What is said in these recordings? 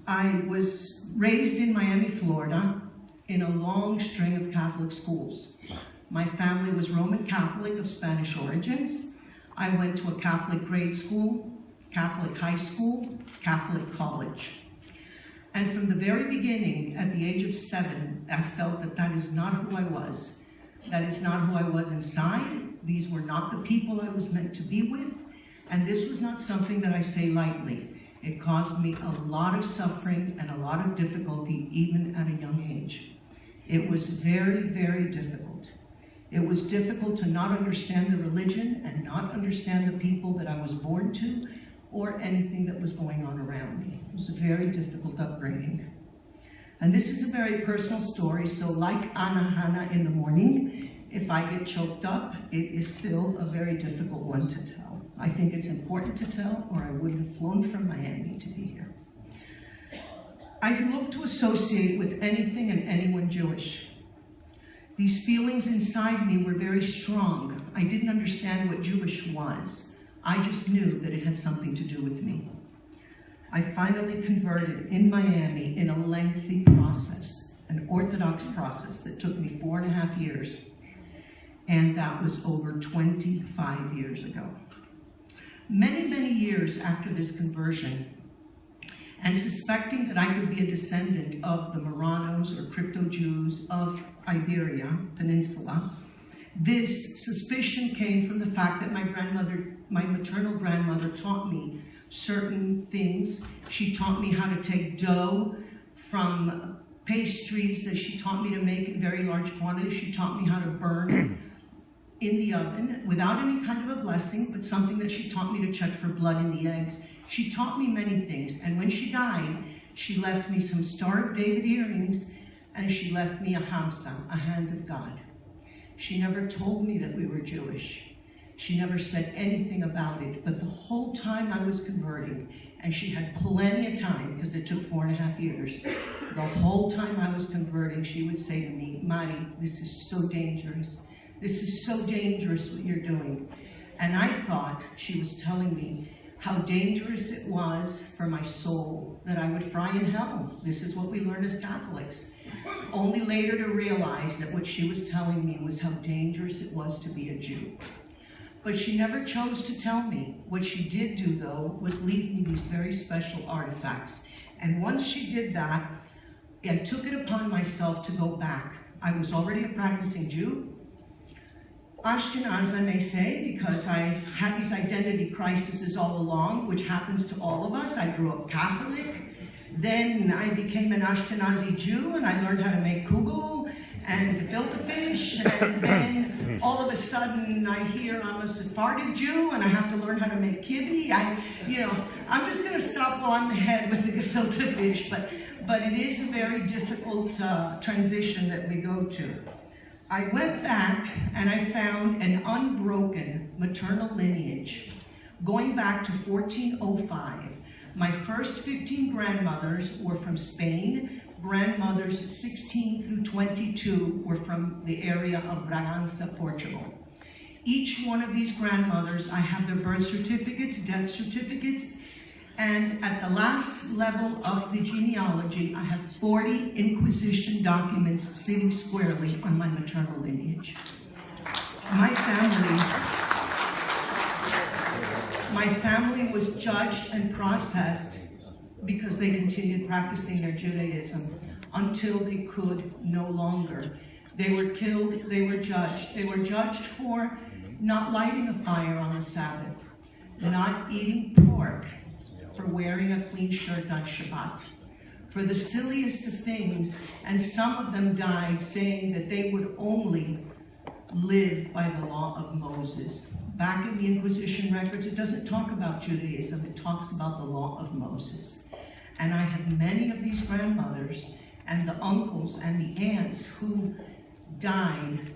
I was raised in Miami, Florida, in a long string of Catholic schools. My family was Roman Catholic of Spanish origins. I went to a Catholic grade school, Catholic high school, Catholic college. And from the very beginning, at the age of 7, I felt that that is not who I was. That is not who I was inside. These were not the people I was meant to be with. And this was not something that I say lightly. It caused me a lot of suffering and a lot of difficulty, even at a young age. It was very, very difficult. It was difficult to not understand the religion and not understand the people that I was born to or anything that was going on around me. It was a very difficult upbringing. And this is a very personal story, so like Hannah in the morning, if I get choked up, it is still a very difficult one to tell. I think it's important to tell, or I would have flown from Miami to be here. I look to associate with anything and anyone Jewish. These feelings inside me were very strong. I didn't understand what Jewish was. I just knew that it had something to do with me. I finally converted in Miami in a lengthy process, an Orthodox process that took me 4.5 years. And that was over 25 years ago. Many, many years after this conversion, and suspecting that I could be a descendant of the Marranos or crypto-Jews of Iberia Peninsula, this suspicion came from the fact that my maternal grandmother taught me certain things. She taught me how to take dough from pastries that she taught me to make in very large quantities. She taught me how to burn in the oven without any kind of a blessing, but something that she taught me to check for blood in the eggs. She taught me many things, and when she died, she left me some Star of David earrings, and she left me a hamsa, a hand of God. She never told me that we were Jewish. She never said anything about it, but the whole time I was converting, and she had plenty of time because it took 4.5 years, the whole time I was converting, she would say to me, Mari, this is so dangerous. This is so dangerous what you're doing. And I thought she was telling me how dangerous it was for my soul, that I would fry in hell. This is what we learn as Catholics. Only later to realize that what she was telling me was how dangerous it was to be a Jew. But she never chose to tell me. What she did do, though, was leave me these very special artifacts. And once she did that, I took it upon myself to go back. I was already a practicing Jew. Ashkenaz, I may say, because I've had these identity crises all along, which happens to all of us. I grew up Catholic, then I became an Ashkenazi Jew, and I learned how to make kugel and gefilte fish, and then all of a sudden I hear I'm a Sephardic Jew, and I have to learn how to make kibbeh. I'm just going to stop while I'm ahead with the gefilte fish, but it is a very difficult transition that we go to. I went back and I found an unbroken maternal lineage going back to 1405. My first 15 grandmothers were from Spain. Grandmothers 16 through 22 were from the area of Bragança, Portugal. Each one of these grandmothers, I have their birth certificates, death certificates, and at the last level of the genealogy, I have 40 Inquisition documents sitting squarely on my maternal lineage. My family was judged and processed because they continued practicing their Judaism until they could no longer. They were killed, they were judged. They were judged for not lighting a fire on the Sabbath, not eating pork, for wearing a clean shirt on Shabbat, for the silliest of things, and some of them died saying that they would only live by the law of Moses. Back in the Inquisition records, it doesn't talk about Judaism, it talks about the law of Moses. And I have many of these grandmothers and the uncles and the aunts who died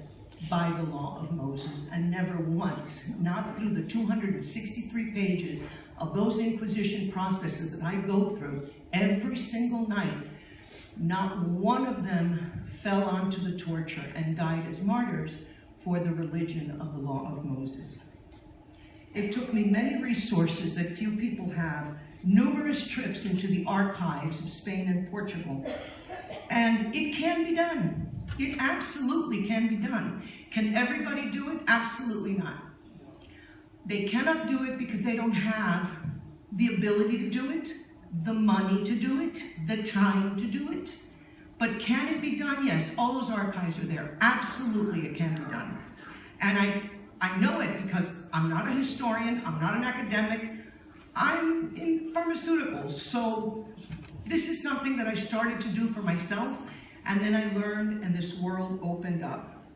by the law of Moses, and never once, not through the 263 pages of those Inquisition processes that I go through every single night, not one of them fell onto the torture and died as martyrs for the religion of the law of Moses. It took me many resources that few people have numerous trips into the archives of Spain and Portugal. And it can be done. It absolutely can be done. Can everybody do it? Absolutely not. They cannot do it because they don't have the ability to do it, the money to do it, the time to do it. But can it be done? Yes, all those archives are there. Absolutely it can be done. And I know it because I'm not a historian, I'm not an academic, I'm in pharmaceuticals. So this is something that I started to do for myself, and then I learned and this world opened up.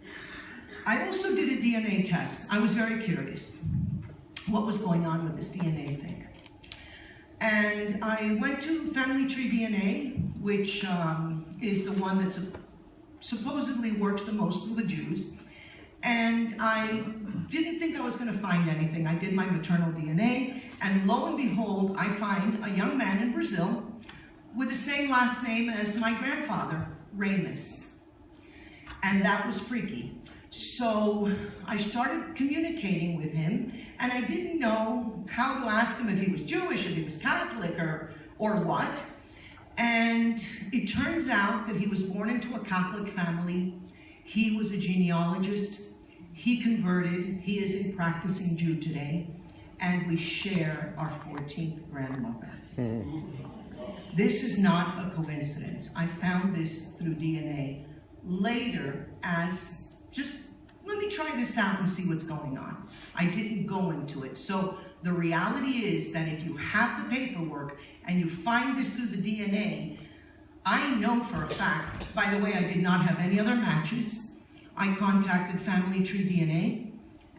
I also did a DNA test. I was very curious what was going on with this DNA thing. And I went to Family Tree DNA, which is the one that supposedly works the most with the Jews. And I didn't think I was going to find anything. I did my maternal DNA, and lo and behold, I find a young man in Brazil with the same last name as my grandfather, Ramus. And that was freaky. So I started communicating with him, and I didn't know how to ask him if he was Jewish, if he was Catholic, or what. And it turns out that he was born into a Catholic family. He was a genealogist. He converted. He is a practicing Jew today. And we share our 14th grandmother. This is not a coincidence. I found this through DNA later as just, let me try this out and see what's going on. I didn't go into it. So the reality is that if you have the paperwork and you find this through the DNA, I know for a fact, by the way, I did not have any other matches. I contacted Family Tree DNA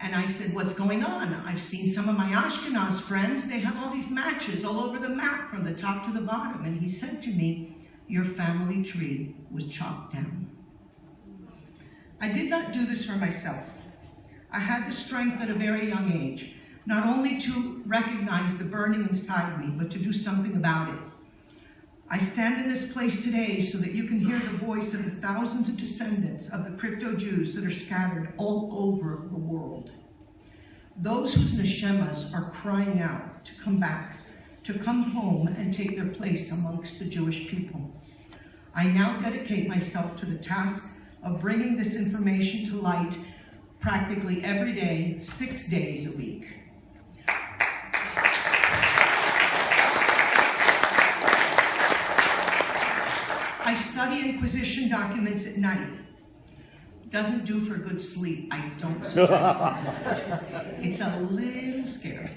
and I said, what's going on? I've seen some of my Ashkenaz friends, they have all these matches all over the map from the top to the bottom. And he said to me, your family tree was chopped down. I did not do this for myself. I had the strength at a very young age, not only to recognize the burning inside me, but to do something about it. I stand in this place today so that you can hear the voice of the thousands of descendants of the crypto-Jews that are scattered all over the world. Those whose neshemas are crying out to come back, to come home and take their place amongst the Jewish people. I now dedicate myself to the task of bringing this information to light practically every day, 6 days a week. I study Inquisition documents at night. Doesn't do for good sleep. I don't suggest it. It's a little scary.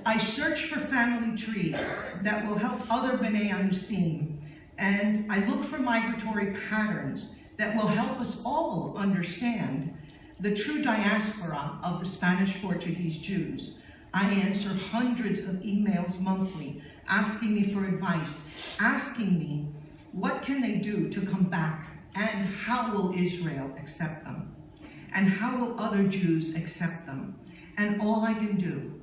I search for family trees that will help other B'nai Anusim, and I look for migratory patterns that will help us all understand the true diaspora of the Spanish-Portuguese Jews. I answer hundreds of emails monthly, asking me for advice, asking me what can they do to come back, and how will Israel accept them, and how will other Jews accept them. And all I can do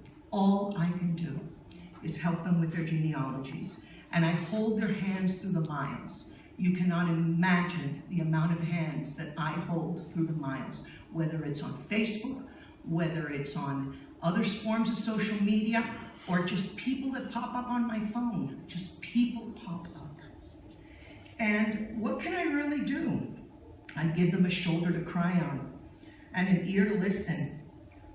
is help them with their genealogies. And I hold their hands through the miles. You cannot imagine the amount of hands that I hold through the miles, whether it's on Facebook, whether it's on other forms of social media, or just people that pop up on my phone. Just people pop up. And what can I really do? I give them a shoulder to cry on and an ear to listen.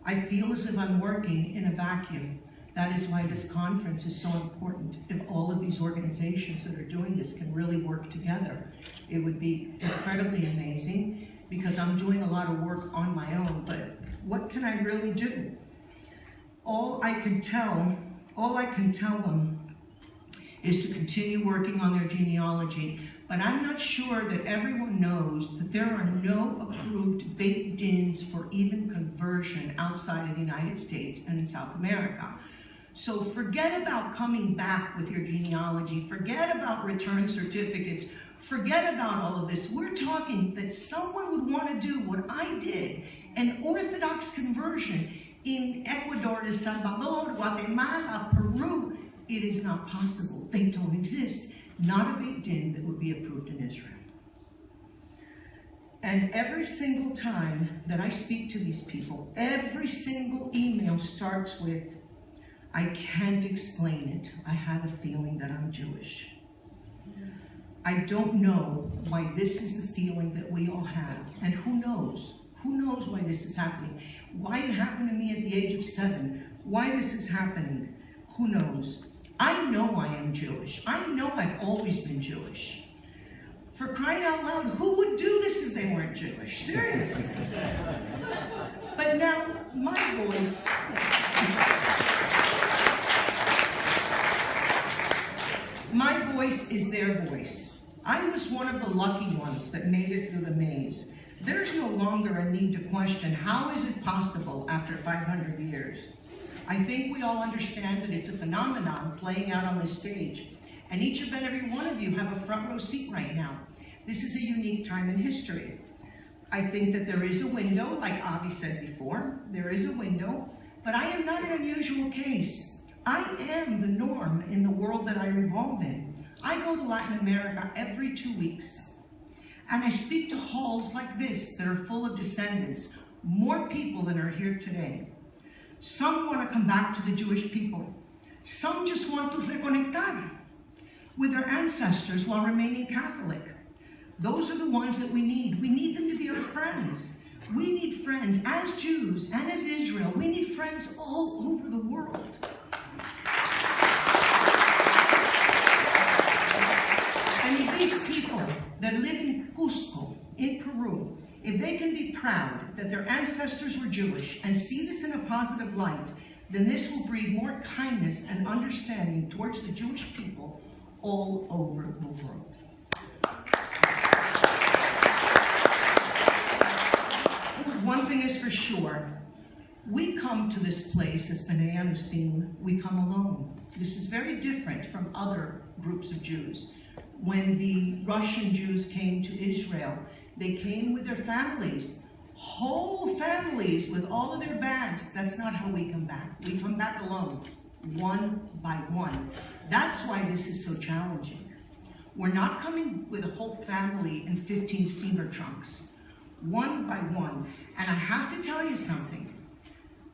I feel as if I'm working in a vacuum. That is why this conference is so important. If all of these organizations that are doing this can really work together, it would be incredibly amazing, because I'm doing a lot of work on my own, but what can I really do? All I can tell them is to continue working on their genealogy, but I'm not sure that everyone knows that there are no approved Beit Dins for even conversion outside of the United States and in South America. So forget about coming back with your genealogy, forget about return certificates, forget about all of this. We're talking that someone would want to do what I did, an Orthodox conversion in Ecuador, El Salvador, Guatemala, Peru. It is not possible. They don't exist. Not a Beit Din that would be approved in Israel. And every single time that I speak to these people, every single email starts with, I can't explain it. I have a feeling that I'm Jewish. I don't know why this is the feeling that we all have. And who knows? Who knows why this is happening? Why it happened to me at the age of 7? Why this is happening? Who knows? I know I am Jewish. I know I've always been Jewish. For crying out loud, who would do this if they weren't Jewish? Seriously. But now, my voice... My voice is their voice. I was one of the lucky ones that made it through the maze. There's no longer a need to question, how is it possible after 500 years? I think we all understand that it's a phenomenon playing out on this stage, and each and every one of you have a front row seat right now. This is a unique time in history. I think that there is a window, like Avi said before, there is a window, but I am not an unusual case. I am the norm in the world that I revolve in. I go to Latin America every 2 weeks, and I speak to halls like this that are full of descendants, more people than are here today. Some want to come back to the Jewish people. Some just want to reconectar with their ancestors while remaining Catholic. Those are the ones that we need. We need them to be our friends. We need friends as Jews and as Israel. We need friends all over the world. And if these people that live in Cusco, in Peru, if they can be proud that their ancestors were Jewish and see this in a positive light, then this will breed more kindness and understanding towards the Jewish people all over the world. One thing is for sure, we come to this place as B'nai Anusim, we come alone. This is very different from other groups of Jews. When the Russian Jews came to Israel, they came with their families, whole families with all of their bags. That's not how we come back. We come back alone, one by one. That's why this is so challenging. We're not coming with a whole family in 15 steamer trunks, one by one. And I have to tell you something.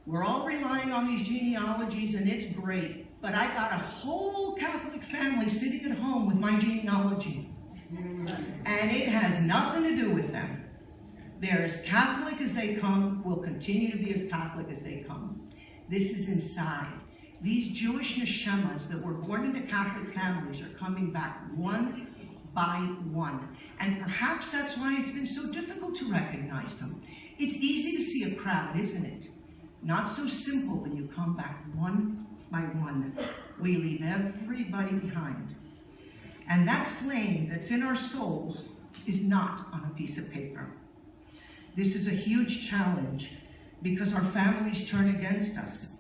We're all relying on these genealogies, and it's great. But I got a whole Catholic family sitting at home with my genealogy. And it has nothing to do with them. They're as Catholic as they come, will continue to be as Catholic as they come. This is inside. These Jewish neshamas that were born into Catholic families are coming back one by one. And perhaps that's why it's been so difficult to recognize them. It's easy to see a crowd, isn't it? Not so simple when you come back one by one. We leave everybody behind. And that flame that's in our souls is not on a piece of paper. This is a huge challenge because our families turn against us.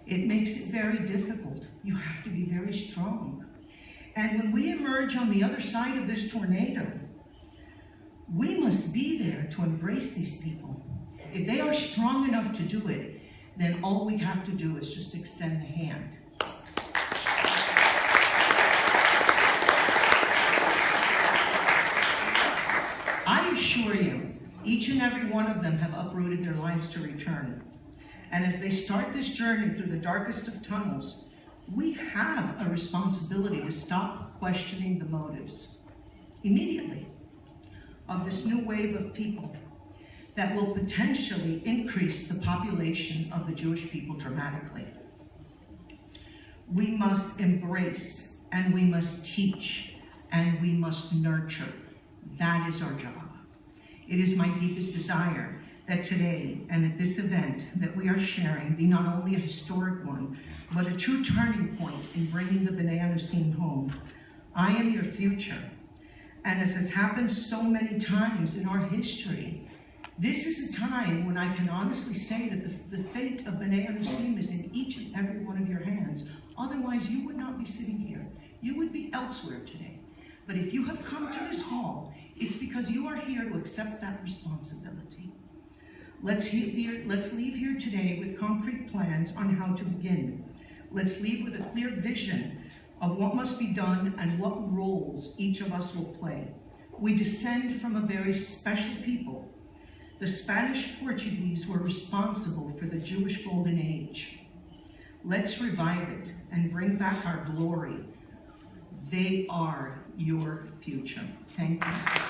It makes it very difficult. You have to be very strong. And when we emerge on the other side of this tornado, we must be there to embrace these people. If they are strong enough to do it, then all we have to do is just extend the hand. I assure you, each and every one of them have uprooted their lives to return. And as they start this journey through the darkest of tunnels, we have a responsibility to stop questioning the motives immediately of this new wave of people that will potentially increase the population of the Jewish people dramatically. We must embrace, and we must teach, and we must nurture. That is our job. It is my deepest desire that today and at this event that we are sharing be not only a historic one, but a true turning point in bringing the B'nai Anusim home. I am your future. And as has happened so many times in our history, this is a time when I can honestly say that the fate of B'nai Anusim is in each and every one of your hands. Otherwise, you would not be sitting here. You would be elsewhere today. But if you have come to this hall, it's because you are here to accept that responsibility. Let's leave here today with concrete plans on how to begin. Let's leave with a clear vision of what must be done and what roles each of us will play. We descend from a very special people. The Spanish-Portuguese were responsible for the Jewish Golden Age. Let's revive it and bring back our glory. They are your future. Thank you.